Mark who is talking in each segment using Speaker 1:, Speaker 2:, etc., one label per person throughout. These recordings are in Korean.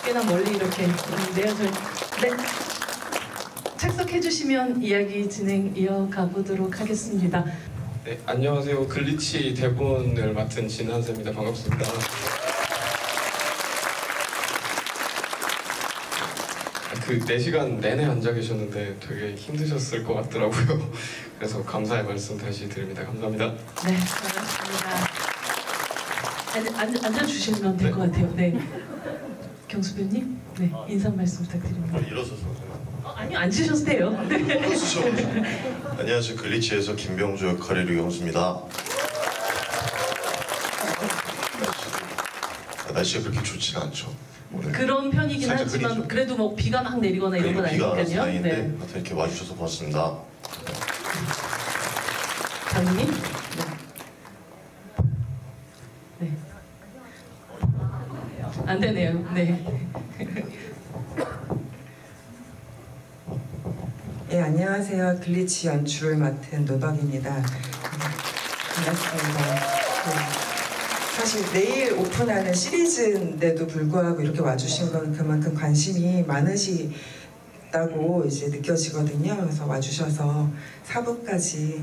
Speaker 1: 꽤나 멀리 이렇게 있는데요. 네. 착석해주시면 이야기 진행 이어가 보도록 하겠습니다.
Speaker 2: 네, 안녕하세요. 글리치 대본을 맡은 진한세입니다. 반갑습니다. 그 4시간 내내 앉아 계셨는데 되게 힘드셨을 것 같더라고요. 그래서 감사의 말씀 다시 드립니다. 감사합니다.
Speaker 1: 네, 반갑습니다. 앉아주시면 될 것 같아요. 네. 경수배님, 네, 인사 말씀 부탁드립니다.
Speaker 3: 일어서서
Speaker 1: 아니요, 앉으셔도 돼요. 네.
Speaker 3: 안녕하세요. 글리치에서 김병주 역할의 류영수입니다. 날씨가 그렇게 좋지가 않죠. 오늘.
Speaker 1: 그런 편이긴 하지만
Speaker 3: 흐리죠.
Speaker 1: 그래도 뭐 비가 막 내리거나 이런 건
Speaker 3: 비가
Speaker 1: 아니니까요.
Speaker 3: 사이인데
Speaker 1: 네.
Speaker 3: 이렇게 와주셔서 고맙습니다.
Speaker 1: 장님? 네. 안 되네요. 네.
Speaker 4: 네, 안녕하세요. 글리치 연출을 맡은 노덕입니다. 반갑습니다. 사실 내일 오픈하는 시리즈인데도 불구하고 이렇게 와주신 건 그만큼 관심이 많으시다고 이제 느껴지거든요. 그래서 와주셔서 4부까지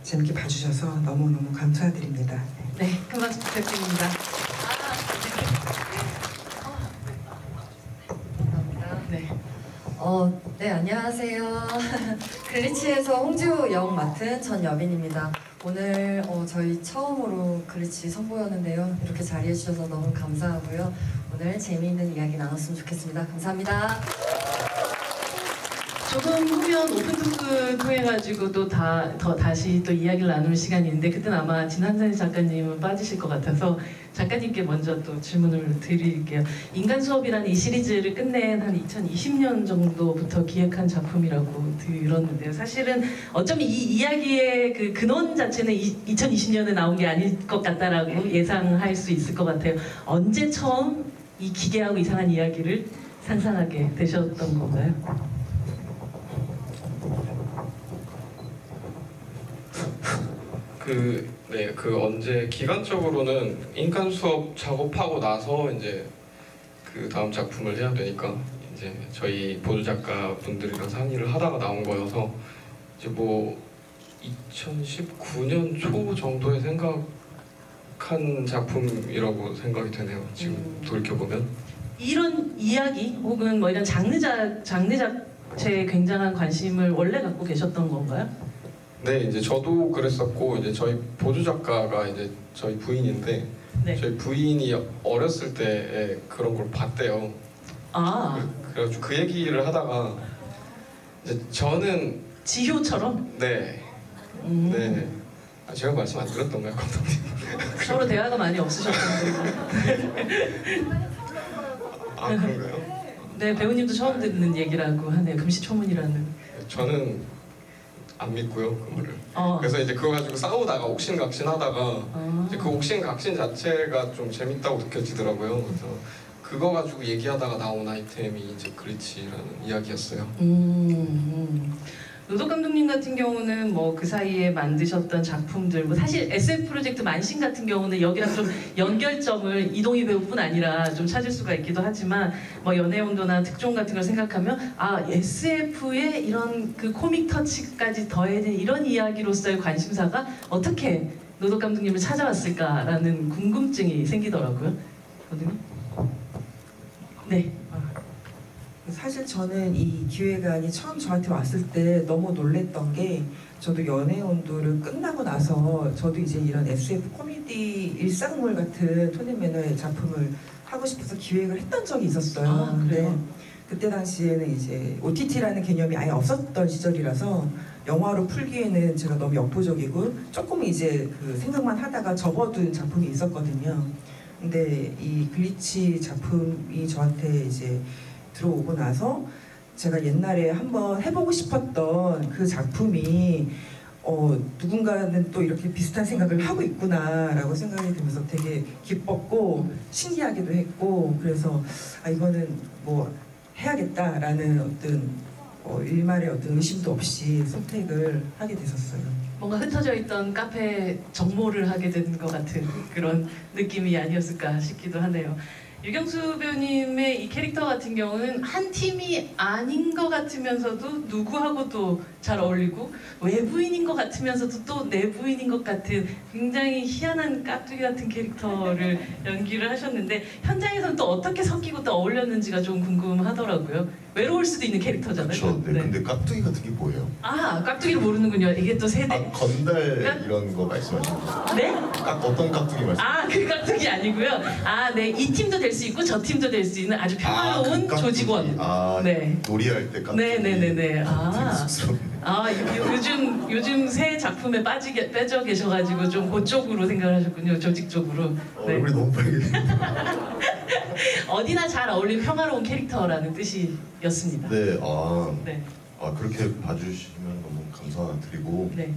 Speaker 4: 재밌게 봐주셔서 너무너무 감사드립니다.
Speaker 1: 네, 큰 박수 부탁드립니다. 네.
Speaker 5: 네, 안녕하세요. 글리치에서 홍지우 역 맡은 전여빈입니다. 오늘 저희 처음으로 글리치 선보였는데요. 이렇게 자리해주셔서 너무 감사하고요. 오늘 재미있는 이야기 나눴으면 좋겠습니다. 감사합니다.
Speaker 1: 조금 후면 오픈토크 통해가지고 또 다시 또 이야기를 나눌 시간인데 그때는 아마 진한세 작가님은 빠지실 것 같아서 작가님께 먼저 또 질문을 드릴게요. 인간수업이라는 이 시리즈를 끝낸 한 2020년 정도부터 기획한 작품이라고 들었는데요. 사실은 어쩌면 이 이야기의 그 근원 자체는 2020년에 나온 게 아닐 것 같다라고 예상할 수 있을 것 같아요. 언제 처음 이 기괴하고 이상한 이야기를 상상하게 되셨던 건가요?
Speaker 2: 그 언제 기간적으로는 인간 수업 작업하고 나서 이제 그 다음 작품을 해야 되니까 이제 저희 보조 작가 분들이랑 상의를 하다가 나온 거여서 이제 뭐 2019년 초 정도에 생각한 작품이라고 생각이 되네요. 지금 돌이켜보면
Speaker 1: 이런 이야기 혹은 뭐 이런 장르 자체에 굉장한 관심을 원래 갖고 계셨던 건가요?
Speaker 2: 네, 이제 저도 그랬었고 이제 저희 보조 작가가 이제 저희 부인인데
Speaker 1: 네.
Speaker 2: 저희 부인이 어렸을 때 그런 걸 봤대요.
Speaker 1: 아,
Speaker 2: 그래가지고 그 얘기를 하다가 이제 저는
Speaker 1: 지효처럼?
Speaker 2: 네. 네. 아, 제가 말씀 안 드렸던가요, 감독님?
Speaker 1: 서로 대화가 많이 없으셨던 거고.
Speaker 2: 아, 그런가요?
Speaker 1: 네, 배우님도 처음 듣는 얘기라고 하네요. 금시초문이라는.
Speaker 2: 저는 안 믿고요, 그거를. 그래서 이제 그거 가지고 싸우다가 옥신각신하다가 이제 그 옥신각신 자체가 좀 재밌다고 느껴지더라고요. 그래서 그거 가지고 얘기하다가 나온 아이템이 이제 글리치라는 이야기였어요.
Speaker 1: 노덕 감독님 같은 경우는 뭐 그 사이에 만드셨던 작품들, 뭐 사실 SF 프로젝트 만신 같은 경우는 여기랑 좀 연결점을 이동희 배우뿐 아니라 좀 찾을 수가 있기도 하지만 뭐 연애 온도나 특종 같은 걸 생각하면 아 SF에 이런 그 코믹 터치까지 더해진 이런 이야기로서의 관심사가 어떻게 노덕 감독님을 찾아왔을까라는 궁금증이 생기더라고요. 감독님? 네.
Speaker 4: 사실 저는 이 기획안이 처음 저한테 왔을 때 너무 놀랬던 게 저도 연애 온도를 끝나고 나서 저도 이제 이런 SF 코미디 일상물 같은 토니 매너의 작품을 하고 싶어서 기획을 했던 적이 있었어요.
Speaker 1: 아, 그래요?
Speaker 4: 그때 당시에는 이제 OTT라는 개념이 아예 없었던 시절이라서 영화로 풀기에는 제가 너무 역부족이고 조금 이제 그 생각만 하다가 접어둔 작품이 있었거든요. 근데 이 글리치 작품이 저한테 이제 들어오고 나서 제가 옛날에 한번 해보고 싶었던 그 작품이 누군가는 또 이렇게 비슷한 생각을 하고 있구나라고 생각이 들면서 되게 기뻤고 신기하기도 했고 그래서 아 이거는 뭐 해야겠다라는 어떤 일말의 어떤 의심도 없이 선택을 하게 됐었어요.
Speaker 1: 뭔가 흩어져 있던 카페 정모를 하게 된 것 같은 그런 느낌이 아니었을까 싶기도 하네요. 유경수 배우님의 이 캐릭터 같은 경우는 한 팀이 아닌 것 같으면서도 누구하고도 잘 어울리고 외부인인 것 같으면서도 또 내부인인 것 같은 굉장히 희한한 깍두기 같은 캐릭터를 연기를 하셨는데 현장에서는 또 어떻게 섞이고 또 어울렸는지가 좀 궁금하더라고요. 외로울 수도 있는 캐릭터잖아요.
Speaker 3: 그렇죠. 네. 근데 깍두기 같은 게 뭐예요?
Speaker 1: 아, 깍두기를 모르는군요. 이게 또 세대.
Speaker 3: 아, 건달 이런 거 말씀하시는 거죠?
Speaker 1: 네?
Speaker 3: 어떤 깍두기 말씀?
Speaker 1: 아, 그 깍두기 아니고요. 아, 네. 이 팀도 될 수 있고 저 팀도 될 수 있는 아주 평화로운
Speaker 3: 그
Speaker 1: 조직원.
Speaker 3: 아,
Speaker 1: 네.
Speaker 3: 놀이할 때 깍두기.
Speaker 1: 네네네네. 아.
Speaker 3: 되게 쑥스럽네.
Speaker 1: 아, 요즘 새 작품에 빼져 계셔가지고 좀 그쪽으로 생각을 하셨군요. 조직 쪽으로. 네.
Speaker 3: 얼굴이 너무 빨개졌네.
Speaker 1: 어디나 잘 어울린 평화로운 캐릭터라는 뜻이었습니다.
Speaker 3: 네,
Speaker 1: 네.
Speaker 3: 그렇게 봐주시면 너무 감사드리고.
Speaker 1: 네.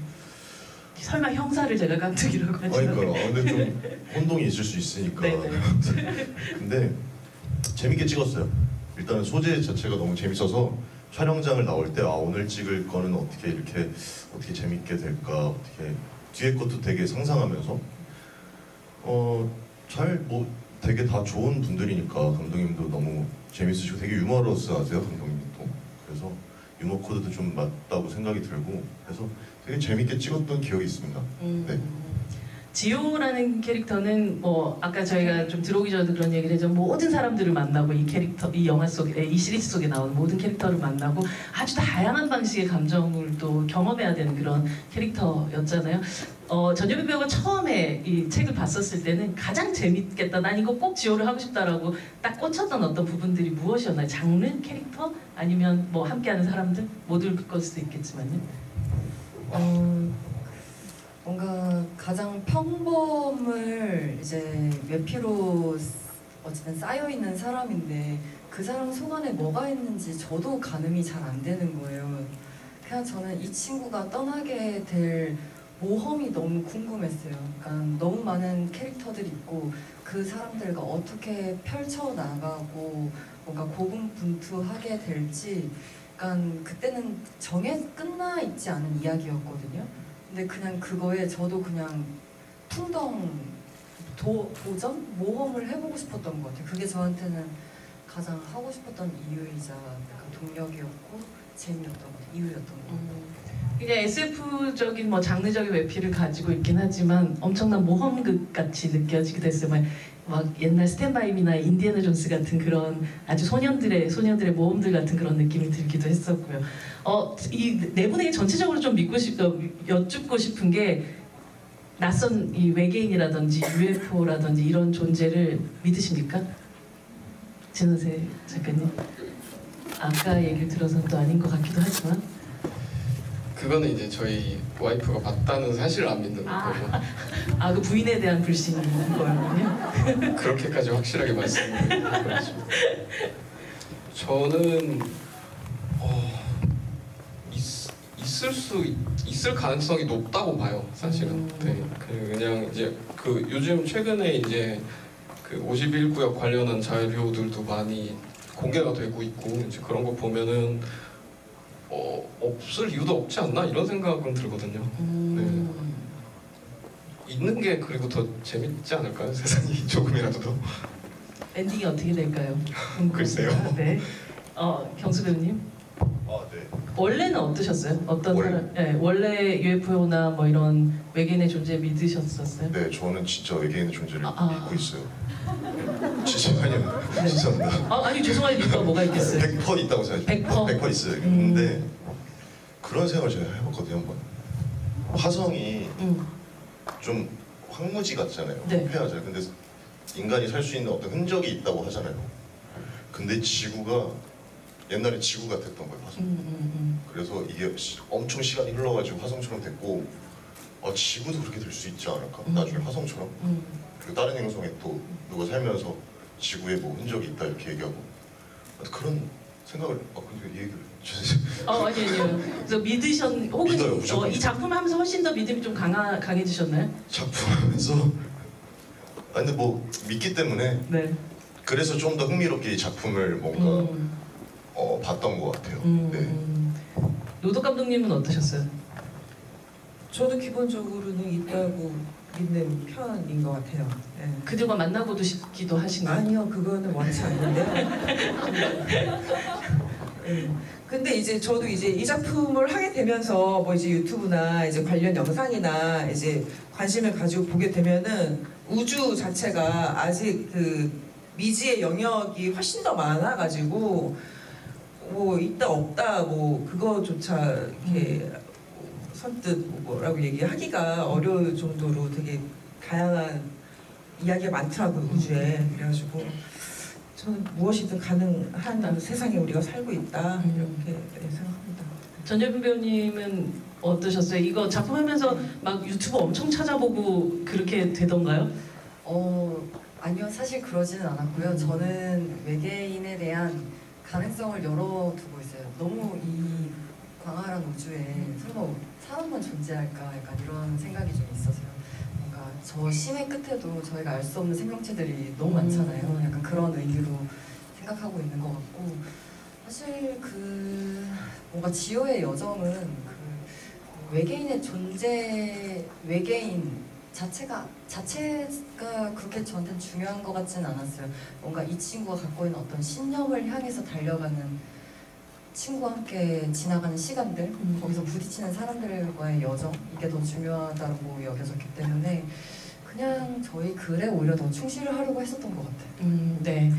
Speaker 1: 설마 형사를 제가 깍두기라고 하죠?
Speaker 3: 그러니까요. 근데 좀 혼동이 있을 수 있으니까.
Speaker 1: 네네.
Speaker 3: 근데 재밌게 찍었어요. 일단은 소재 자체가 너무 재밌어서 촬영장을 나올 때 오늘 찍을 거는 어떻게 재밌게 될까, 어떻게 뒤에 것도 되게 상상하면서 되게 다 좋은 분들이니까 감독님도 너무 재밌으시고 되게 유머러스하세요, 감독님도. 그래서 유머 코드도 좀 맞다고 생각이 들고 그래서 되게 재밌게 찍었던 기억이 있습니다. 네.
Speaker 1: 지호라는 캐릭터는 뭐 아까 저희가 좀 들어오기 전에도 그런 얘기를 했죠. 모든 사람들을 만나고 이 영화 속에, 이 시리즈 속에 나오는 모든 캐릭터를 만나고 아주 다양한 방식의 감정을 또 경험해야 되는 그런 캐릭터였잖아요. 전여빈 배우가 처음에 이 책을 봤었을 때는 가장 재밌겠다, 난 이거 꼭 지호를 하고 싶다라고 딱 꽂혔던 어떤 부분들이 무엇이었나요? 장르? 캐릭터? 아니면 뭐 함께하는 사람들? 모두일 걸 수도 있겠지만요.
Speaker 5: 뭔가 가장 평범을 이제 외피로 어쨌든 쌓여 있는 사람인데 그 사람 속 안에 뭐가 있는지 저도 가늠이 잘 안 되는 거예요. 그냥 저는 이 친구가 떠나게 될 모험이 너무 궁금했어요. 그러니까 너무 많은 캐릭터들이 있고 그 사람들과 어떻게 펼쳐 나가고 뭔가 고군분투하게 될지, 그러니까 그때는 정해 끝나 있지 않은 이야기였거든요. 근데 그냥 그거에 저도 그냥 풍덩 도전? 모험을 해보고 싶었던 것 같아요. 그게 저한테는 가장 하고 싶었던 이유이자 동력이었고 재미였던 것 같아요. 이유였던 것 같아요.
Speaker 1: 그냥 SF적인 뭐 장르적인 외피를 가지고 있긴 하지만 엄청난 모험극 같이 느껴지기도 했어요. 막 옛날 스탠바이미나 인디애나 존스 같은 그런 아주 소년들의 모험들 같은 그런 느낌이 들기도 했었고요. 이 네 분에게 전체적으로 좀 여쭙고 싶은 게 낯선 이 외계인이라든지 UFO라든지 이런 존재를 믿으십니까? 진원세 작가님. 아까 얘기를 들어서는 또 아닌 것 같기도 하지만.
Speaker 2: 그거는 이제 저희 와이프가 봤다는 사실을 안 믿는 거고.
Speaker 1: 그 부인에 대한 불신인 거였군요.
Speaker 2: 그렇게까지 확실하게 말씀드리고 저는 있을 가능성이 높다고 봐요, 사실은. 네, 그냥 이제 요즘 최근에 이제 51구역 관련한 자료들도 많이 공개가 되고 있고 이제 그런 거 보면은 없을 이유도 없지 않나 이런 생각은 들거든요. 네. 있는 게 그리고 더 재밌지 않을까요? 세상이 조금이라도 더.
Speaker 1: 엔딩이 어떻게 될까요?
Speaker 2: 글쎄요.
Speaker 1: 네. 경수 배우님.
Speaker 3: 네.
Speaker 1: 원래는 어떠셨어요? 어떤
Speaker 3: 원래?
Speaker 1: 사람? 네, 원래 UFO나 뭐 이런 외계인의 존재 믿으셨었어요?
Speaker 3: 네, 저는 진짜 외계인의 존재를 믿고 있어요. 진짜 아니요.
Speaker 1: 네.
Speaker 3: 죄송합니다.
Speaker 1: 아니 죄송할 이유가 뭐가 있겠어요?
Speaker 3: 100% 있다고 생각해요. 100% 있어요. 근데 그런 생각을 제가 해봤거든요, 한번. 화성이 좀 황무지 같잖아요.
Speaker 1: 네.
Speaker 3: 황폐하잖아요. 근데 인간이 살 수 있는 어떤 흔적이 있다고 하잖아요. 근데 지구가 옛날에 지구 같았던 거예요, 화성. 그래서 이게 엄청 시간이 흘러가지고 화성처럼 됐고 지구도 그렇게 될 수 있지 않을까? 나중에 화성처럼. 그리고 다른 행성에 또 누가 살면서 지구에 뭐 흔적이 있다 이렇게 얘기하고 그런 생각을 근데 얘기를
Speaker 1: 아니요. 그래서 혹은
Speaker 3: 믿어요, 무조건.
Speaker 1: 이 작품을 하면서 훨씬 더 믿음이 좀 강해지셨나요?
Speaker 3: 작품하면서 근데 뭐 믿기 때문에
Speaker 1: 네.
Speaker 3: 그래서 좀 더 흥미롭게 이 작품을 뭔가 봤던 것 같아요. 네.
Speaker 1: 노덕 감독님은 어떠셨어요?
Speaker 4: 저도 기본적으로는 있다고 믿는 편인 것 같아요. 네.
Speaker 1: 그들과 만나고도 싶기도 하신가요?
Speaker 4: 아니요, 그거는 원치 않는데요. 네. 근데 이제 저도 이제 이 작품을 하게 되면서 뭐 이제 유튜브나 이제 관련 영상이나 이제 관심을 가지고 보게 되면은 우주 자체가 아직 그 미지의 영역이 훨씬 더 많아가지고 뭐 있다 없다 뭐 그거조차 이렇게 선뜻 뭐라고 얘기하기가 어려울 정도로 되게 다양한 이야기가 많더라고요, 우주에. 그래가지고 저는 무엇이든 가능한 세상에 우리가 살고 있다 이렇게 생각합니다.
Speaker 1: 전여빈 배우님은 어떠셨어요? 이거 작품하면서 막 유튜브 엄청 찾아보고 그렇게 되던가요?
Speaker 5: 아니요, 사실 그러지는 않았고요. 저는 외계인에 대한 가능성을 열어두고 있어요. 너무 이 광활한 우주에 설마 사람만 존재할까 약간 이런 생각이 좀 있어서요. 뭔가 저 심해 끝에도 저희가 알 수 없는 생명체들이 너무 많잖아요. 약간 그런 의미로 생각하고 있는 것 같고, 사실 그 뭔가 지효의 여정은 그 외계인의 존재, 외계인 자체가 그렇게 저한테는 중요한 것 같지는 않았어요. 뭔가 이 친구가 갖고 있는 어떤 신념을 향해서 달려가는, 친구와 함께 지나가는 시간들, 거기서 부딪히는 사람들과의 여정, 이게 더 중요하다고 여겨졌기 때문에 그냥 저희 글에 오히려 더 충실을 하려고 했었던 것 같아요.
Speaker 1: 네.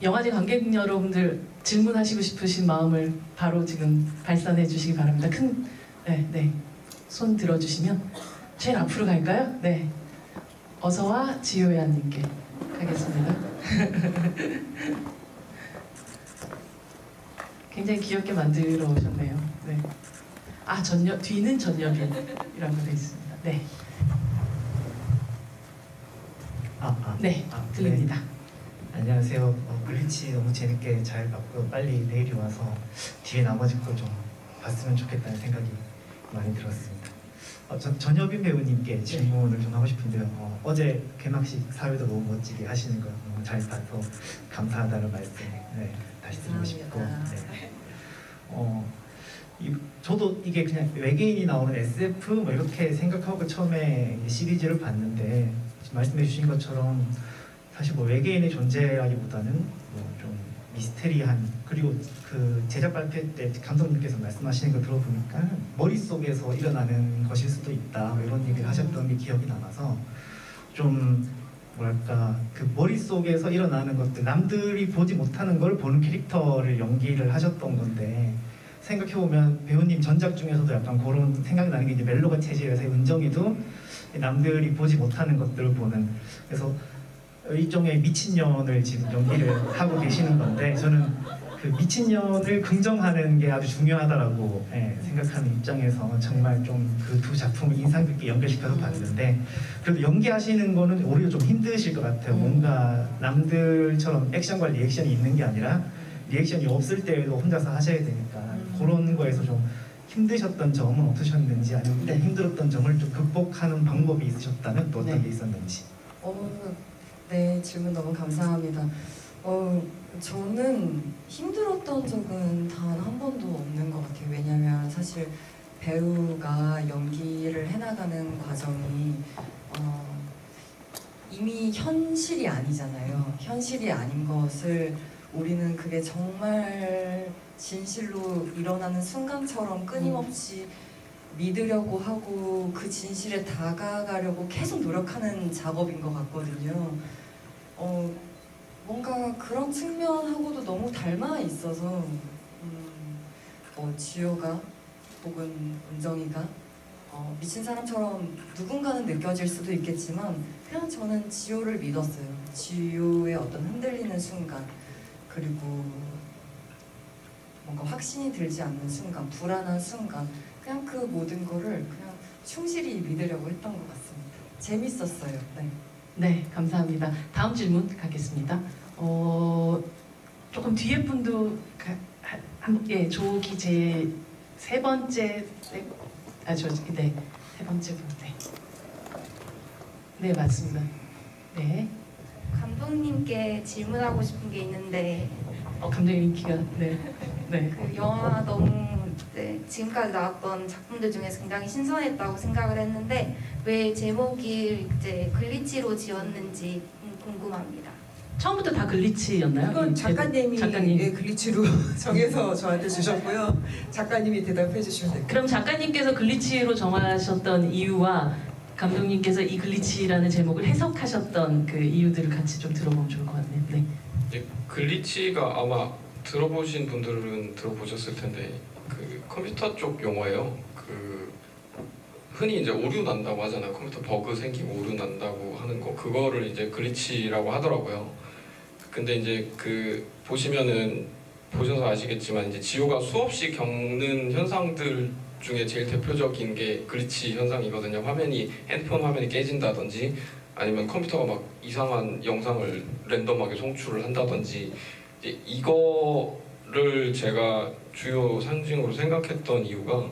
Speaker 1: 영화제 관객 여러분들 질문하시고 싶으신 마음을 바로 지금 발산해 주시기 바랍니다. 네. 손 들어주시면 제일 앞으로 갈까요? 네. 어서와 지효야님께 가겠습니다. 굉장히 귀엽게 만들어 오셨네요. 네. 뒤는 전여빈이라고 되어 있습니다. 네. 들립니다.
Speaker 6: 네. 안녕하세요. 블리치 너무 재밌게 잘 봤고요. 빨리 내일이 와서 뒤에 나머지 걸 좀 봤으면 좋겠다는 생각이 많이 들었습니다. 전여빈 배우님께 질문을 좀 하고 싶은데요. 어제 개막식 사회도 너무 멋지게 하시는 거 너무 잘 봐서 감사하다는 말씀 다시 드리고 싶고, 저도 이게 그냥 외계인이 나오는 SF 뭐 이렇게 생각하고 처음에 시리즈를 봤는데 말씀해 주신 것처럼 사실 뭐 외계인의 존재라기보다는 뭐 좀 미스테리한, 그리고 그 제작 발표 때 감독님께서 말씀하시는 걸 들어보니까 머릿속에서 일어나는 것일 수도 있다 이런 얘기를 하셨던 게 기억이 남아서 좀 뭐랄까 그 머릿속에서 일어나는 것들, 남들이 보지 못하는 걸 보는 캐릭터를 연기를 하셨던 건데, 생각해보면 배우님 전작 중에서도 약간 그런 생각이 나는 게 이제 멜로가 체질에서의 은정이도 남들이 보지 못하는 것들을 보는, 그래서 일종의 미친년을 지금 연기를 하고 계시는 건데, 저는 그 미친년을 긍정하는 게 아주 중요하다라고 생각하는 입장에서 정말 좀 그 두 작품을 인상 깊게 연결시켜서 봤는데, 그래도 연기하시는 거는 오히려 좀 힘드실 것 같아요. 뭔가 남들처럼 액션과 리액션이 있는 게 아니라 리액션이 없을 때에도 혼자서 하셔야 되니까 그런 거에서 좀 힘드셨던 점은 없으셨는지, 아니면 힘들었던 점을 좀 극복하는 방법이 있으셨다면 또 어떤 게 있었는지.
Speaker 5: 네, 질문 너무 감사합니다. 저는 힘들었던 적은 단 한 번도 없는 것 같아요. 왜냐면 사실 배우가 연기를 해나가는 과정이 이미 현실이 아니잖아요. 현실이 아닌 것을 우리는 그게 정말 진실로 일어나는 순간처럼 끊임없이 믿으려고 하고 그 진실에 다가가려고 계속 노력하는 작업인 것 같거든요. 뭔가 그런 측면하고도 너무 닮아 있어서 지효가 혹은 은정이가 미친 사람처럼 누군가는 느껴질 수도 있겠지만 그냥 저는 지효를 믿었어요. 지효의 어떤 흔들리는 순간, 그리고 뭔가 확신이 들지 않는 순간, 불안한 순간, 그냥 그 모든 거를 그냥 충실히 믿으려고 했던 것 같습니다. 재밌었어요.
Speaker 1: 네, 감사합니다. 다음 질문 가겠습니다. 조금 뒤에 분도 조기 제 세 번째 세 번째 분. 네, 맞습니다. 네.
Speaker 7: 감독님께 질문하고 싶은 게 있는데
Speaker 1: 감독님 인기가 네.
Speaker 7: 그 영화 너무 네, 지금까지 나왔던 작품들 중에서 굉장히 신선했다고 생각을 했는데 왜 제목이 이제 글리치로 지었는지 궁금합니다.
Speaker 1: 처음부터 다 글리치였나요?
Speaker 4: 이건 작가님이 예, 글리치로 정해서 저한테 주셨고요. 작가님이 대답해 주시면 됩니다.
Speaker 1: 그럼 작가님께서 글리치로 정하셨던 이유와 감독님께서 이 글리치라는 제목을 해석하셨던 그 이유들을 같이 좀 들어보면 좋을 것 같네요. 네.
Speaker 2: 글리치가 아마 들어보신 분들은 들어보셨을 텐데 그 컴퓨터 쪽 용어예요. 그 흔히 이제 오류 난다고 하잖아요. 컴퓨터 버그 생기고 오류 난다고 하는 거 그거를 이제 글리치라고 하더라고요. 근데 이제 그 보셔서 아시겠지만 이제 지효가 수없이 겪는 현상들 중에 제일 대표적인 게 글리치 현상이거든요. 핸드폰 화면이 깨진다든지 아니면 컴퓨터가 막 이상한 영상을 랜덤하게 송출을 한다든지 이제 이거를 제가 주요 상징으로 생각했던 이유가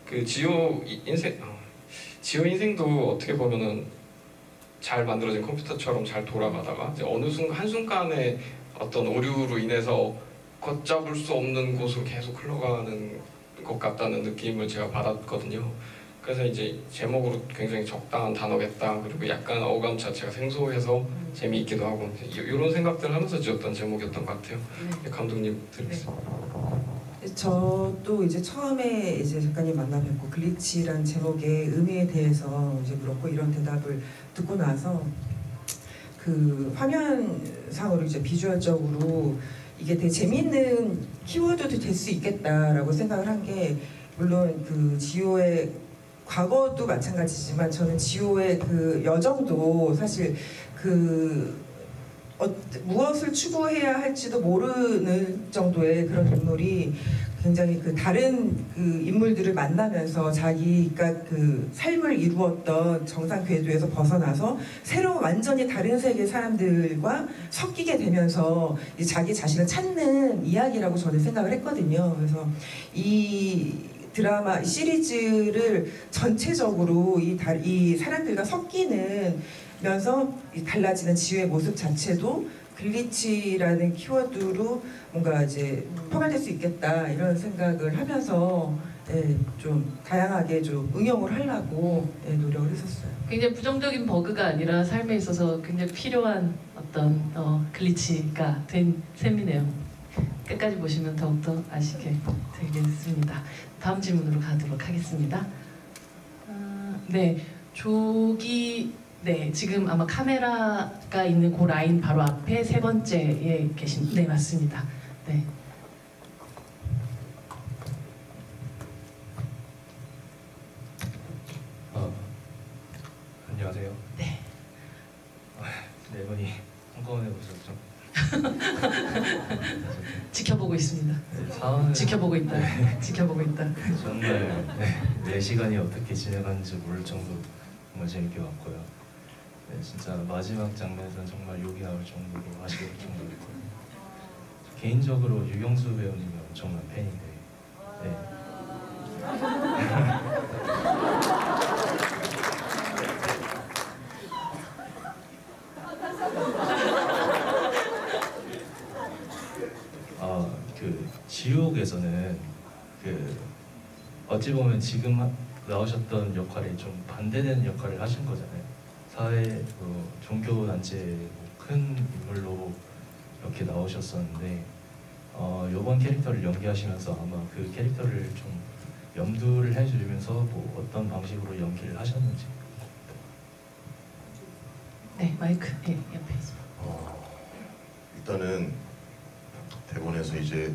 Speaker 2: 그 지효 인생도 어떻게 보면은 잘 만들어진 컴퓨터처럼 잘 돌아가다가 이제 어느 한순간에 어떤 오류로 인해서 걷잡을 수 없는 곳으로 계속 흘러가는 것 같다는 느낌을 제가 받았거든요. 그래서 이제 제목으로 굉장히 적당한 단어겠다. 그리고 약간 어감 자체가 생소해서 재미있기도 하고 이런 생각들을 하면서 지었던 제목이었던 것 같아요. 네. 감독님 들으겠습니다.
Speaker 4: 저도 이제 처음에 이제 작가님 만나 뵙고 글리치란 제목의 의미에 대해서 이제 물었고 이런 대답을 듣고 나서 그 화면상으로 이제 비주얼적으로 이게 되게 재미있는 키워드도 될 수 있겠다라고 생각을 한 게 물론 그 지효의 과거도 마찬가지지만 저는 지효의 그 여정도 사실 그 무엇을 추구해야 할지도 모르는 정도의 그런 인물이 굉장히 그 다른 그 인물들을 만나면서 자기가 그 삶을 이루었던 정상 궤도에서 벗어나서 새로운 완전히 다른 세계의 사람들과 섞이게 되면서 자기 자신을 찾는 이야기라고 저는 생각을 했거든요. 그래서 이 드라마 시리즈를 전체적으로 이 사람들과 섞이면서 달라지는 지효의 모습 자체도 글리치라는 키워드로 뭔가 이제 포괄될 수 있겠다 이런 생각을 하면서 예, 좀 다양하게 좀 응용을 하려고 예, 노력을 했었어요.
Speaker 1: 굉장히 부정적인 버그가 아니라 삶에 있어서 굉장히 필요한 어떤 글리치가 된 셈이네요. 끝까지 보시면 더욱더 아시게 되겠습니다. 다음 질문으로 가도록 하겠습니다. 네, 네, 지금 아마 카메라가 있는 그 라인 바로 앞에 세 번째에 계신, 네, 맞습니다. 네.
Speaker 8: 안녕하세요.
Speaker 1: 네.
Speaker 8: 네 분이 한꺼번에 보셨죠?
Speaker 1: 지켜보고 있습니다.
Speaker 8: 네,
Speaker 1: 지켜보고 있다.
Speaker 8: 네.
Speaker 1: 지켜보고 있다.
Speaker 8: 정말 내 시간이 어떻게 지나가는지 모를 정도로 정말 재밌게 봤고요. 네, 진짜 마지막 장면에서는 정말 욕이 나올 정도로 아쉬울 정도였고요. 개인적으로 유경수 배우님이 엄청난 팬인데 네. 그 지옥에서는 그 어찌 보면 지금 나오셨던 역할에 좀 반대되는 역할을 하신 거잖아요. 사회 종교 단체 큰 인물로 이렇게 나오셨었는데 이번 캐릭터를 연기하시면서 아마 그 캐릭터를 좀 염두를 해주면서 뭐 어떤 방식으로 연기를 하셨는지.
Speaker 1: 네, 마이크 네, 옆에 있습니다.
Speaker 3: 일단은 대본에서 이제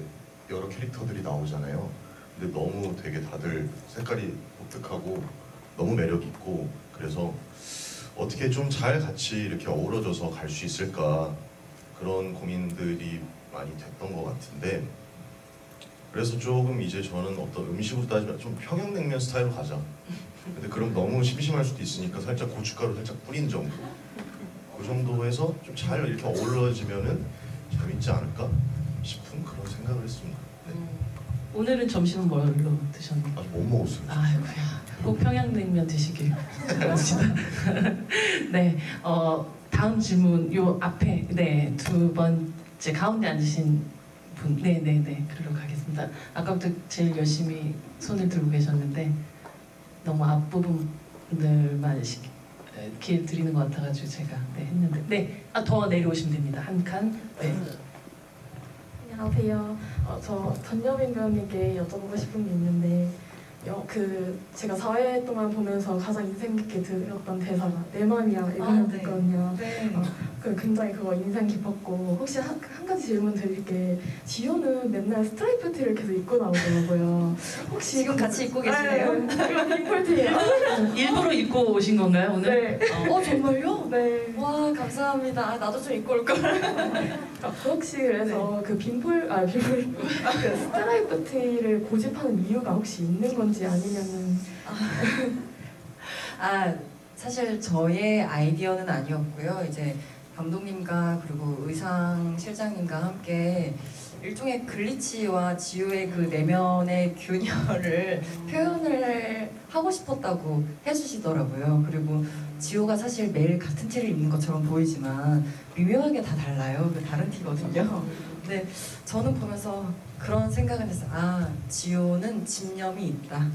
Speaker 3: 여러 캐릭터들이 나오잖아요. 근데 너무 되게 다들 색깔이 독특하고 너무 매력 있고 그래서 어떻게 좀 잘 같이 이렇게 어우러져서 갈 수 있을까 그런 고민들이 많이 됐던 것 같은데 그래서 조금 이제 저는 어떤 음식으로 따지면 좀 평양냉면 스타일로 가자. 근데 그럼 너무 심심할 수도 있으니까 살짝 고춧가루 살짝 뿌린 정도. 그 정도에서 좀 잘 이렇게 어우러지면은 재밌지 않을까 싶은 그런 생각을 했습니다. 네.
Speaker 1: 오늘은 점심은 뭘로 드셨나요?
Speaker 3: 아직 못 먹었어요.
Speaker 1: 아이고야, 꼭 평양냉면 드시길 바랍니다. 네, 다음 질문 요 앞에 네, 두 번째 가운데 앉으신 분. 네네네. 그러도록 하겠습니다. 아까부터 제일 열심히 손을 들고 계셨는데 너무 앞부분들만 기회 드리는 것 같아가지고 제가 했는데 더 내려오시면 됩니다. 한 칸. 네.
Speaker 9: 안녕하세요. 저 전여빈 배우님께 여쭤보고 싶은 게 있는데 제가 4회 동안 보면서 가장 인상 깊게 들었던 대사가 내 맘이야 이거였거든요.
Speaker 5: 네.
Speaker 9: 굉장히 그거 인상 깊었고 혹시 한 가지 질문 드릴게 지효는 맨날 스트라이프 티를 계속 입고 나오더라고요. 혹시
Speaker 5: 지금 같이 입고 계시네요?
Speaker 9: 이거 빈폴티예요.
Speaker 1: 일부러 입고 오신 건가요 오늘?
Speaker 9: 네.
Speaker 5: 정말요?
Speaker 9: 네.
Speaker 5: 와 감사합니다. 나도 좀 입고 올걸.
Speaker 9: 혹시 그래서 그 그 스트라이프 티를 고집하는 이유가 혹시 있는 건지 아니면은
Speaker 5: 사실 저의 아이디어는 아니었고요. 이제 감독님과 그리고 의상 실장님과 함께 일종의 글리치와 지우의 그 내면의 균열을 표현을 하고 싶었다고 해주시더라고요. 그리고 지우가 사실 매일 같은 티를 입는 것처럼 보이지만 미묘하게 다 달라요. 다른 티거든요. 근데 저는 보면서 그런 생각을 했어요. 지효는 집념이 있다.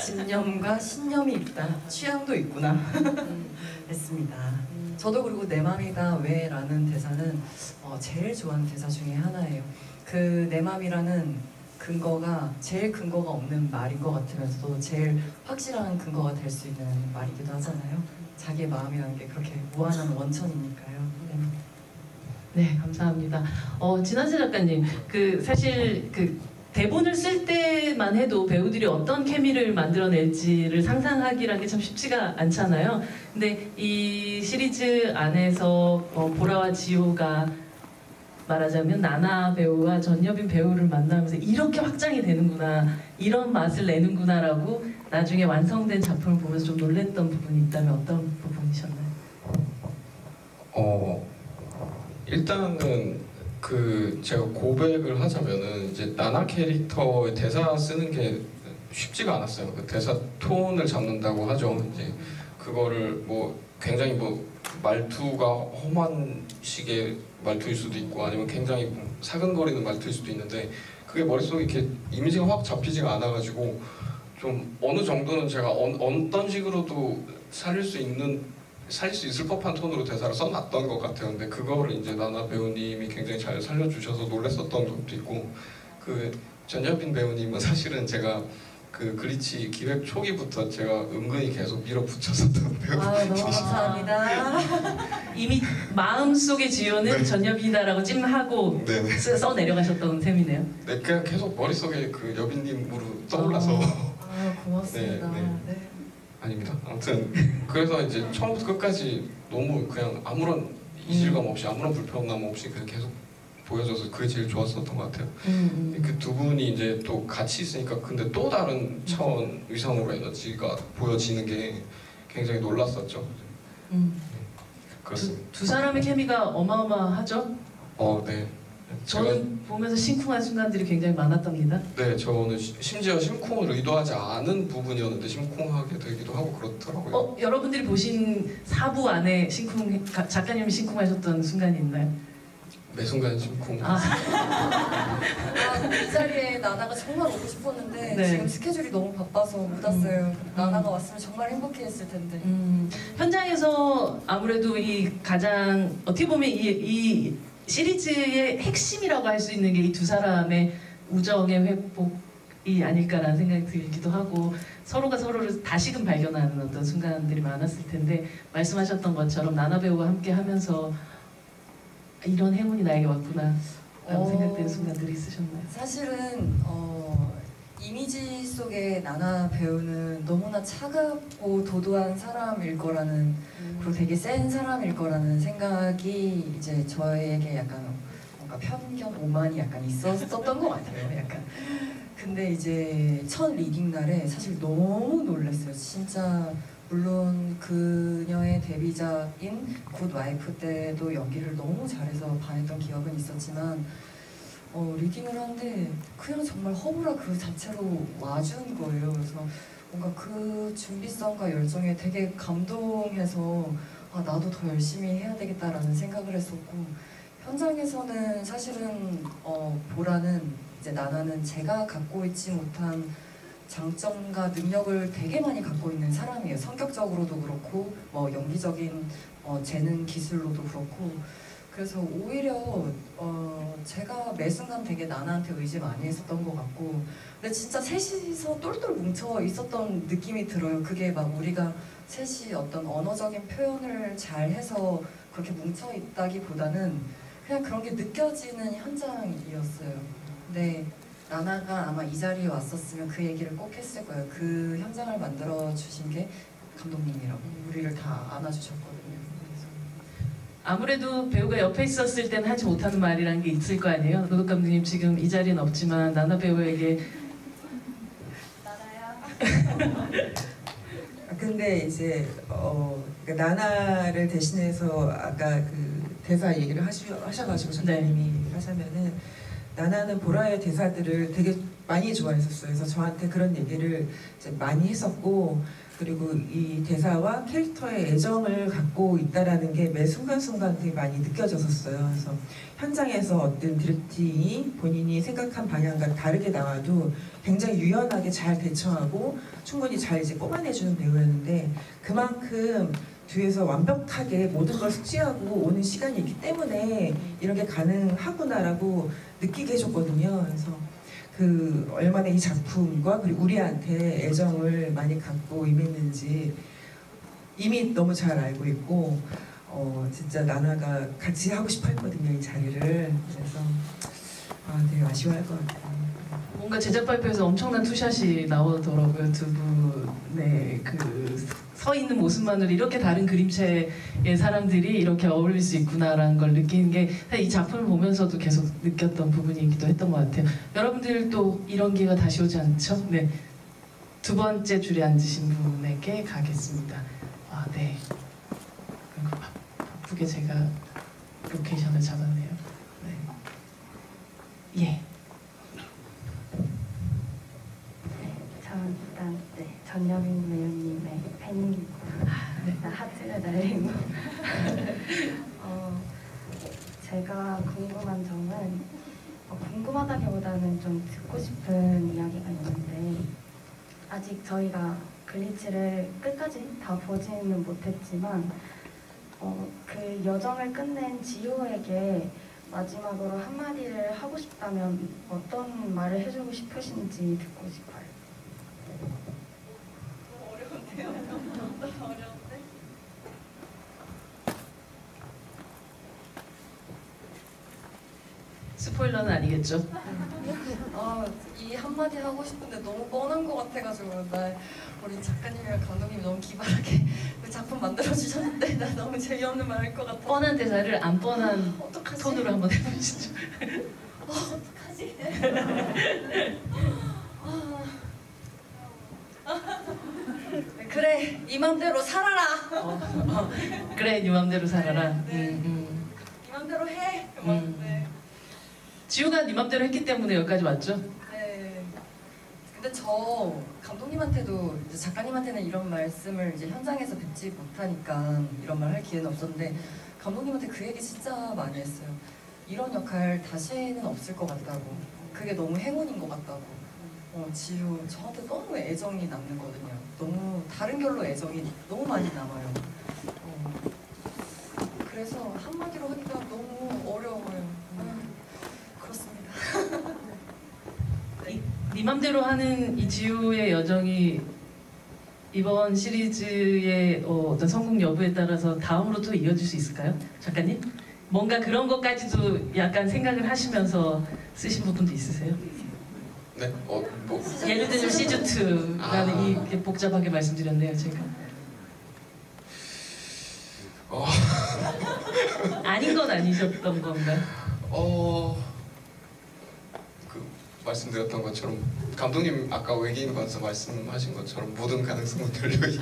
Speaker 5: 집념과 신념이 있다. 취향도 있구나. 했습니다. 저도 그리고 내 맘이다 왜 라는 대사는 제일 좋아하는 대사 중에 하나예요. 그 내 맘이라는 근거가 제일 근거가 없는 말인 것 같으면서도 제일 확실한 근거가 될 수 있는 말이기도 하잖아요. 자기의 마음이라는 게 그렇게 무한한 원천이니까요.
Speaker 1: 네, 감사합니다. 진한세 작가님, 사실 대본을 쓸 때만 해도 배우들이 어떤 케미를 만들어낼지를 상상하기란 게 참 쉽지가 않잖아요. 근데 이 시리즈 안에서 보라와 지호가 말하자면 나나 배우와 전여빈 배우를 만나면서 이렇게 확장이 되는구나, 이런 맛을 내는구나라고 나중에 완성된 작품을 보면서 좀 놀랬던 부분이 있다면 어떤 부분이셨나요?
Speaker 2: 일단은 제가 고백을 하자면은 이제 나나 캐릭터의 대사 쓰는 게 쉽지가 않았어요. 그 대사 톤을 잡는다고 하죠. 이제 그거를 굉장히 말투가 험한 식의 말투일 수도 있고 아니면 굉장히 사근거리는 말투일 수도 있는데 그게 머릿속에 이렇게 이미지가 확 잡히지가 않아가지고 좀 어느 정도는 제가 어떤 식으로도 살릴 수 있을 법한 톤으로 대사를 써놨던 것 같아요. 근데 그거를 이제 나나 배우님이 굉장히 잘 살려주셔서 놀랐었던 것도 있고, 전여빈 배우님은 사실은 제가 글리치 기획 초기부터 제가 은근히 계속 밀어붙였었던 배우님이시죠.
Speaker 5: 너무 감사합니다.
Speaker 1: 이미 마음속의 지효는 전여빈이다라고 찜하고 써 내려가셨던 셈이네요.
Speaker 2: 네, 그냥 계속 머릿속에 여빈님으로 떠올라서.
Speaker 5: 고맙습니다.
Speaker 2: 네. 아닙니다. 아무튼 그래서 이제 처음부터 끝까지 너무 그냥 아무런 이질감 없이 아무런 불편함 없이 그냥 계속 보여줘서 그게 제일 좋았었던 것 같아요. 그 두 분이 이제 또 같이 있으니까 근데 또 다른 차원 위상으로 에너지가 보여지는 게 굉장히 놀랐었죠. 그렇습니다.
Speaker 1: 두 사람의 케미가 어마어마하죠?
Speaker 2: 네.
Speaker 1: 저는 보면서 심쿵한 순간들이 굉장히 많았답니다.
Speaker 2: 네, 저는 심지어 심쿵을 의도하지 않은 부분이었는데 심쿵하게 되기도 하고 그렇더라고요.
Speaker 1: 여러분들이 보신 4부 안에 작가님이 심쿵하셨던 순간이 있나요?
Speaker 2: 매 순간 심쿵.
Speaker 5: 이 자리에 나나가 정말 오고 싶었는데 지금 스케줄이 너무 바빠서 못 왔어요. 나나가 왔으면 정말 행복해했을 텐데.
Speaker 1: 현장에서 아무래도 가장 어떻게 보면 이 시리즈의 핵심이라고 할 수 있는 게 이 두 사람의 우정의 회복이 아닐까라는 생각이 들기도 하고 서로가 서로를 다시금 발견하는 어떤 순간들이 많았을 텐데 말씀하셨던 것처럼 나나 배우와 함께 하면서 이런 행운이 나에게 왔구나 라는 생각되는 순간들이 있으셨나요?
Speaker 5: 사실은 이미지 속의 나나 배우는 너무나 차갑고 도도한 사람일 거라는 그리고 되게 센 사람일 거라는 생각이 이제 저에게 약간 뭔가 편견, 오만이 약간 있었던 것 같아요. 약간. 근데 이제 첫 리딩 날에 사실 너무 놀랐어요. 진짜 물론 그녀의 데뷔작인 굿 와이프 때도 연기를 너무 잘해서 반했던 기억은 있었지만 리딩을 하는데 그냥 정말 허브라 그 자체로 와준 거예요. 그래서 뭔가 그 준비성과 열정에 되게 감동해서 나도 더 열심히 해야 되겠다라는 생각을 했었고 현장에서는 사실은 보라는 이제 나나는 제가 갖고 있지 못한 장점과 능력을 되게 많이 갖고 있는 사람이에요. 성격적으로도 그렇고 뭐 연기적인 재능 기술로도 그렇고. 그래서 오히려 제가 매 순간 되게 나나한테 의지 많이 했었던 것 같고, 근데 진짜 셋이서 똘똘 뭉쳐 있었던 느낌이 들어요. 그게 막 우리가 셋이 어떤 언어적인 표현을 잘 해서 그렇게 뭉쳐 있다기보다는 그냥 그런 게 느껴지는 현장이었어요. 근데 나나가 아마 이 자리에 왔었으면 그 얘기를 꼭 했을 거예요. 그 현장을 만들어 주신 게 감독님이라고. 우리를 다 안아주셨거든요.
Speaker 1: 아무래도 배우가 옆에 있었을 때는 하지 못하는 말이라는 게 있을 거 아니에요? 노덕 감독님 지금 이 자리는 없지만 나나 배우에게
Speaker 4: 근데 이제 그러니까 나나를 대신해서 아까 그 대사 얘기를 하셔가지고 작가님이 하자면은 나나는 보라의 대사들을 되게 많이 좋아했었어요. 그래서 저한테 그런 얘기를 이제 많이 했었고, 그리고 이 대사와 캐릭터의 애정을 갖고 있다라는 게 매 순간순간 되게 많이 느껴졌었어요. 그래서 현장에서 어떤 디렉팅이 본인이 생각한 방향과 다르게 나와도 굉장히 유연하게 잘 대처하고 충분히 잘 이제 뽑아내주는 배우였는데, 그만큼 뒤에서 완벽하게 모든 걸 숙지하고 오는 시간이 있기 때문에 이런 게 가능하구나라고 느끼게 해줬거든요. 그래서 그 얼마나 이 작품과 그리고 우리한테 애정을 많이 갖고 임했는지 이미 너무 잘 알고 있고, 진짜 나나가 같이 하고 싶어 했거든요, 이 자리를. 그래서 되게 아쉬워할 것 같아요.
Speaker 1: 뭔가 제작 발표에서 엄청난 투샷이 나오더라고요. 두 분의 그 서 있는 모습만으로 이렇게 다른 그림체의 사람들이 이렇게 어울릴 수 있구나라는 걸 느끼는 게 이 작품을 보면서도 계속 느꼈던 부분이기도 했던 것 같아요. 여러분들도 이런 기회가 다시 오지 않죠? 네, 두 번째 줄에 앉으신 분에게 가겠습니다. 네. 바쁘게 제가 로케이션을 잡았네요. 네. 예.
Speaker 10: 저는 일단 전여민 배우님의 팬입니다. 하트를 날리고 제가 궁금한 점은 궁금하다기보다는 좀 듣고 싶은 이야기가 있는데, 아직 저희가 글리치를 끝까지 다 보지는 못했지만 그 여정을 끝낸 지효에게 마지막으로 한마디를 하고 싶다면 어떤 말을 해주고 싶으신지 듣고 싶어요.
Speaker 5: 어려운데?
Speaker 1: 스포일러는 아니겠죠?
Speaker 5: 이 한마디 하고 싶은데 너무 뻔한 것 같아가지고 우리 작가님이랑 감독님이 너무 기발하게 그 작품 만들어주셨는데 나 너무 재미없는 말 할 것 같아.
Speaker 1: 뻔한 대사를 안 뻔한 톤으로 한번 해보시죠.
Speaker 5: 어떡하지? 그래, 이 맘대로 살아라.
Speaker 1: 그래, 네 맘대로 살아라.
Speaker 5: 네. 이 맘대로 해. 네.
Speaker 1: 지우가 네 맘대로 했기 때문에 여기까지 왔죠?
Speaker 5: 네. 근데 저 감독님한테도 이제 작가님한테는 이런 말씀을 이제 현장에서 뵙지 못하니까 이런 말 할 기회는 없었는데, 감독님한테 그 얘기 진짜 많이 했어요. 이런 역할 다시는 없을 것 같다고. 그게 너무 행운인 것 같다고. 지우 저한테 너무 애정이 남는거든요. 너무 다른 결로 애정이 너무 많이 남아요. 그래서 한마디로 하기가 너무 어려워요. 그렇습니다.
Speaker 1: 네 맘대로 하는 이 지우의 여정이 이번 시리즈의 어떤 성공 여부에 따라서 다음으로 또 이어질 수 있을까요? 작가님? 뭔가 그런 것까지도 약간 생각을 하시면서 쓰신 부분도 있으세요?
Speaker 2: 네?
Speaker 1: 예를 들면 시즌2라는 이렇게 복잡하게 말씀드렸네요, 제가. 아닌 건 아니셨던 건가요?
Speaker 2: 말씀드렸던 것처럼 감독님 아까 외계인관에서 말씀하신 것처럼 모든 가능성은 열려있기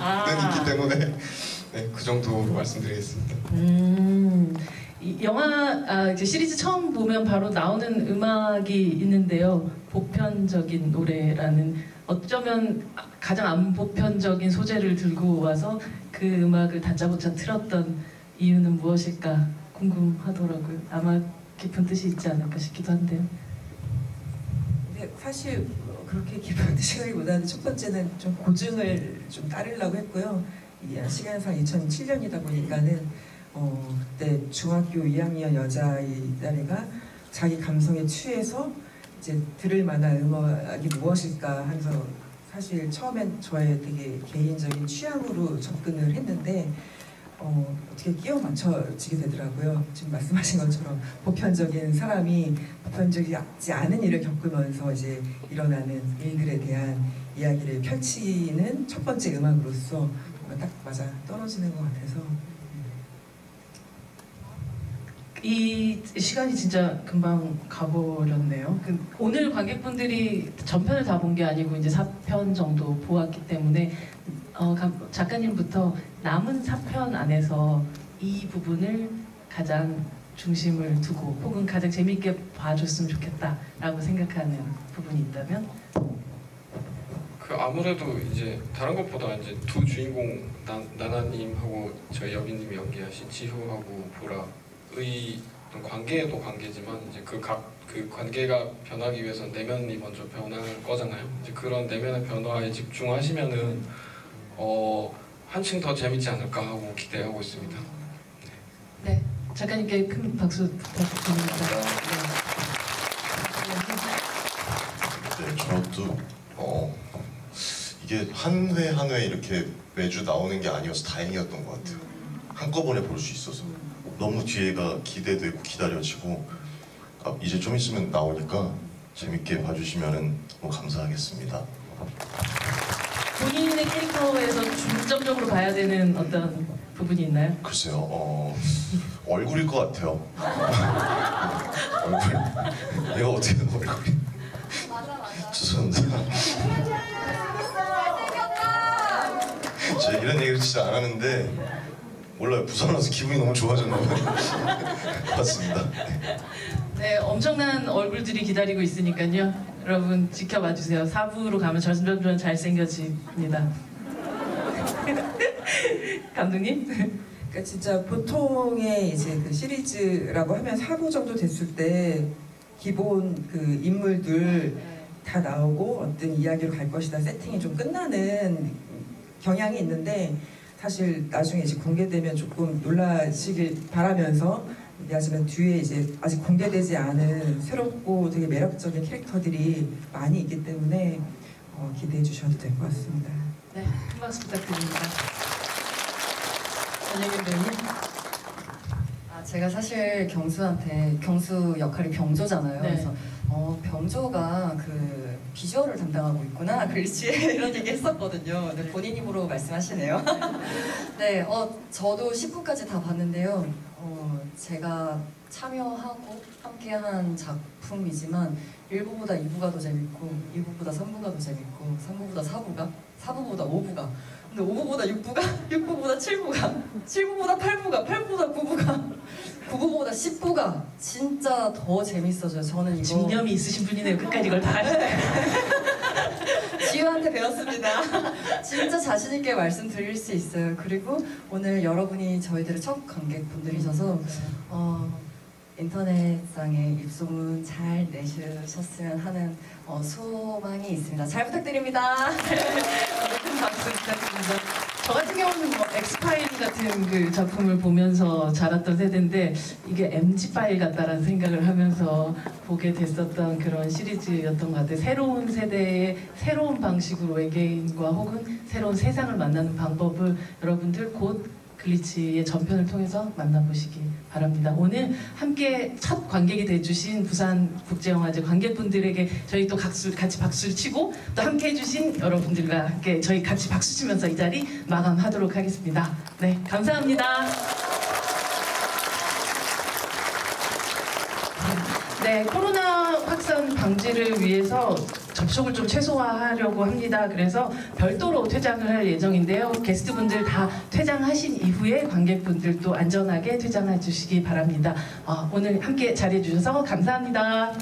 Speaker 2: 때문에 네, 그 정도로 말씀드리겠습니다.
Speaker 1: 이 영화 이제 시리즈 처음 보면 바로 나오는 음악이 있는데요. 보편적인 노래라는, 어쩌면 가장 안 보편적인 소재를 들고 와서 그 음악을 다짜고짜 틀었던 이유는 무엇일까 궁금하더라고요. 아마 깊은 뜻이 있지 않을까 싶기도 한데요.
Speaker 4: 근데 사실 그렇게 깊은 뜻이라기보다는 첫 번째는 좀 고증을 좀 따르려고 했고요. 시간상 2007년이다 보니까는 그때 중학교 2학년 여자아이 딸애가 자기 감성에 취해서 이제 들을 만한 음악이 무엇일까 하면서 사실 처음엔 저의 되게 개인적인 취향으로 접근을 했는데 어떻게 끼워 맞춰지게 되더라고요. 지금 말씀하신 것처럼 보편적인 사람이 보편적이지 않은 일을 겪으면서 이제 일어나는 일들에 대한 이야기를 펼치는 첫 번째 음악으로서 딱 맞아 떨어지는 것 같아서
Speaker 1: 이 시간이 진짜 금방 가버렸네요. 오늘 관객분들이 전편을 다 본 게 아니고 이제 4편 정도 보았기 때문에 작가님부터 남은 4편 안에서 이 부분을 가장 중심을 두고 혹은 가장 재밌게 봐줬으면 좋겠다라고 생각하는 부분이 있다면?
Speaker 2: 아무래도 이제 다른 것보다 이제 두 주인공 나나님하고 저희 여빈님이 연기하신 지효하고 보라의 관계도 관계지만 이제 그 관계가 변하기 위해서는 내면이 먼저 변할 거잖아요. 이제 그런 내면의 변화에 집중하시면은 한층 더 재밌지 않을까 하고 기대하고 있습니다.
Speaker 1: 네, 작가님께 큰 박수 부탁드립니다.
Speaker 3: 네, 저도 이게 한 회 한 회 이렇게 매주 나오는 게 아니어서 다행이었던 것 같아요. 한꺼번에 볼 수 있어서 너무 뒤에가 기대되고 기다려지고 이제 좀 있으면 나오니까 재밌게 봐주시면 너무 감사하겠습니다.
Speaker 1: 본인의 캐릭터에서 중점적으로 봐야 되는 어떤 부분이 있나요?
Speaker 3: 글쎄요, 얼굴일 것 같아요. 얼굴. 내가 어떻게 얼굴이? 맞아. 죄송합니다. 제가 이런 얘기를 진짜 안 하는데 몰라요. 부산 와서 기분이 너무 좋아졌나봐요. 맞습니다.
Speaker 1: 네, 엄청난 얼굴들이 기다리고 있으니까요. 여러분 지켜봐 주세요. 4부로 가면 점점 잘생겨집니다. 감독님?
Speaker 4: 그러니까 진짜 보통의 이제 그 시리즈라고 하면 4부 정도 됐을 때 기본 그 인물들 다 나오고 어떤 이야기로 갈 것이다 세팅이 좀 끝나는 경향이 있는데 사실 나중에 이제 공개되면 조금 놀라시길 바라면서 하지만 뒤에 이제 아직 공개되지 않은 새롭고 되게 매력적인 캐릭터들이 많이 있기 때문에 기대해 주셔도 될 것 같습니다.
Speaker 1: 네, 큰 박수 부탁드립니다. 전영일 배우님.
Speaker 5: 제가 사실 경수 역할이 병조잖아요.
Speaker 1: 네.
Speaker 5: 그래서 병조가 그 비주얼을 담당하고 있구나 글씨에 이런 얘기 했었거든요. 근데 본인 입으로 말씀하시네요. 네, 저도 10부까지 다 봤는데요. 제가 참여하고 함께한 작품이지만 1부보다 2부가 더 재밌고 2부보다 3부가 더 재밌고 3부보다 4부가 4부보다 5부가 근데 5부보다 6부가 6부보다 7부가 7부보다 8부가 8부보다 9부가 9부보다 10부가 진짜 더 재밌어져요. 저는 이거
Speaker 1: 집념이 있으신 분이네요. 끝까지 이걸 다 하시네요.
Speaker 5: 지효한테 배웠습니다. 진짜 자신 있게 말씀드릴 수 있어요. 그리고 오늘 여러분이 저희들의 첫 관객분들이셔서 인터넷상에 입소문 잘 내주셨으면 하는 소망이 있습니다. 잘 부탁드립니다.
Speaker 1: 큰 박수 부탁드립니다. 저 같은 경우는 뭐 엑스파일 같은 그 작품을 보면서 자랐던 세대인데 이게 MG파일 같다라는 생각을 하면서 보게 됐었던 그런 시리즈였던 것 같아요. 새로운 세대의 새로운 방식으로 외계인과 혹은 새로운 세상을 만나는 방법을 여러분들 곧 글리치의 전편을 통해서 만나보시기 바랍니다. 오늘 함께 첫 관객이 돼주신 부산국제영화제 관객분들에게 저희 또 같이 박수를 치고 또 함께 해주신 여러분들과 함께 저희 같이 박수 치면서 이 자리 마감하도록 하겠습니다. 네, 감사합니다. 네, 코로나 확산 방지를 위해서 접촉을 좀 최소화하려고 합니다. 그래서 별도로 퇴장을 할 예정인데요. 게스트분들 다 퇴장하신 이후에 관객분들도 안전하게 퇴장해 주시기 바랍니다. 오늘 함께 자리해 주셔서 감사합니다.